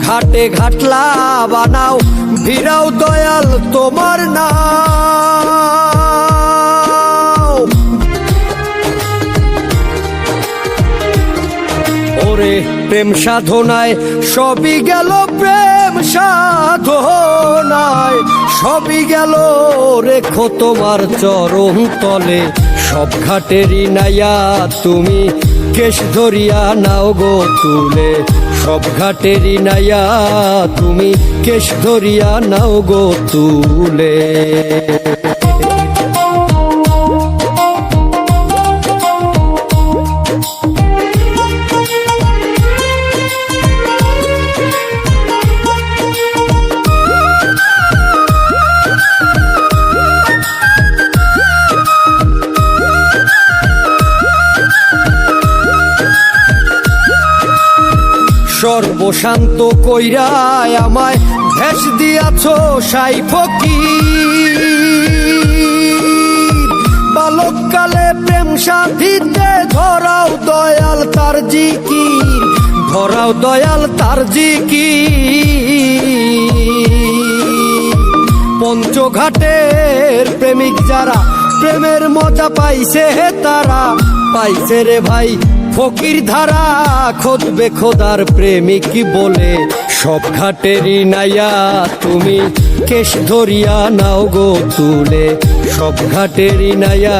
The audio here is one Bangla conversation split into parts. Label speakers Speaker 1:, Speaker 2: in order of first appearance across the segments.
Speaker 1: ঘাটে ঘাটলা বানাও ভিড়াও দয়াল তোমার নাও। ওরে প্রেম সাধনায় সবই গেল, প্রেম সাধনায় সবই গেল, রেখো তোমার চরণ তলে। সব ঘাটেরই নাইয়া তুমি কেশ ধরিয়া নাও গো তুলে। সব ঘাটেরই নাইয়া তুমি কেশ ধরিয়া নাও গো তুলে। সর্বশান্ত কইরায় আমায় ভেস দিয়াছ সাই ফকির। বালককালে প্রেম সাধিতে ধরাও দয়াল তার জিকির, ধরাও দয়াল তার জিকির। পঞ্চঘাটের প্রেমিক যারা প্রেমের মজা পাইছে তারা পাইছে রে ভাই ফকির ধারা। খোদবে খোদার প্রেমিক বলে সব ঘাটেরই নাইয়া তুমি কেশ ধরিয়া নাও গো তুলে। সব ঘাটেরই নাইয়া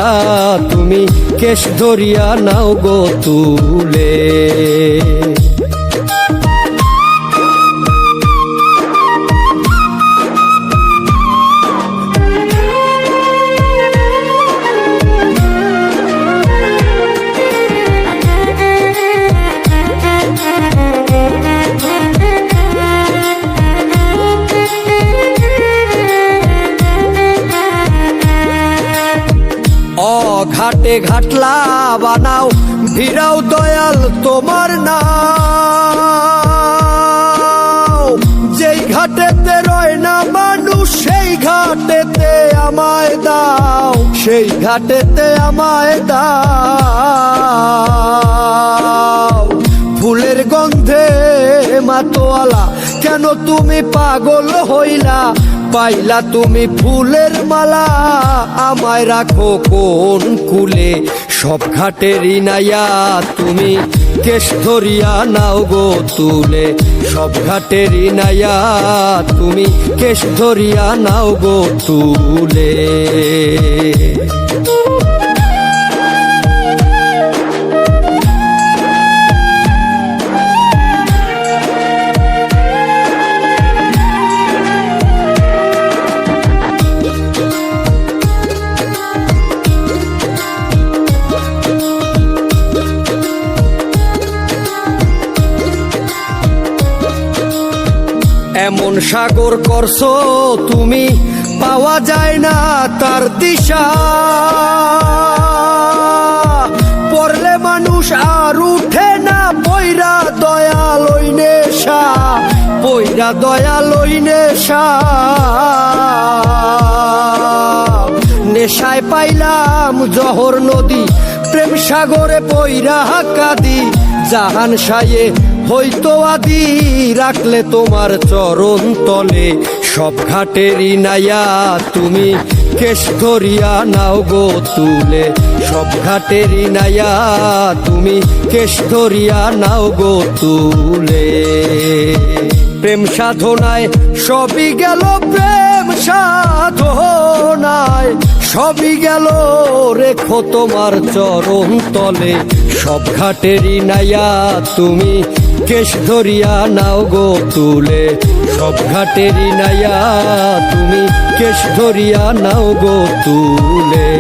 Speaker 1: তুমি কেশ ধরিয়া নাও গো তুলে। ঘাটে ঘাটলা বানাও ভিড়াও দয়াল তোমার নাও। যেই ঘাটেতে রয় না মানুষ সেই ঘাটেতে আমায় দাও, সেই ঘাটেতে আমায় দাও। ফুলের গন্ধে মাতোয়ালা কেন তুমি পাগল হইলা, পাইলা তুমি ফুলের মালা আমায় রাখো কোন কুলে। সব ঘাটেরই নাইয়া তুমি কেশ ধরিয়া নাও গো তুলে। সব ঘাটেরই নাইয়া তুমি কেশ ধরিয়া নাও গো তুলে। এমন সাগর করছো তুমি পাওয়া যায় না তার দিশা। পড়লে মানুষ আর উঠে না পয়রা দয়াল ওই নেশা, পয়রা দয়াল ওই নেশা। নেশায় পাইলাম জহর নদী প্রেম সাগরে পয়রা কাঁদি। জাহান সায়ে হইতো আদি রাখলে তোমার চরণ তলে। সব ঘাটেরই নাইয়া তুমি কেশ ধরিয়া নাও গো তুলে। সব ঘাটেরই নাইয়া তুমি কেশ ধরিয়া নাও গো তুলে। প্রেম সাধনায় সবই গেল, প্রেম সাধনায় সবই গেল, রেখো তোমার চরণ তলে। সব ঘাটেরই নাইয়া তুমি কেশ ধরিয়া নাও গো তুলে। সব ঘাটেরই নাইয়া তুমি কেশ ধরিয়া নাও গো তুলে।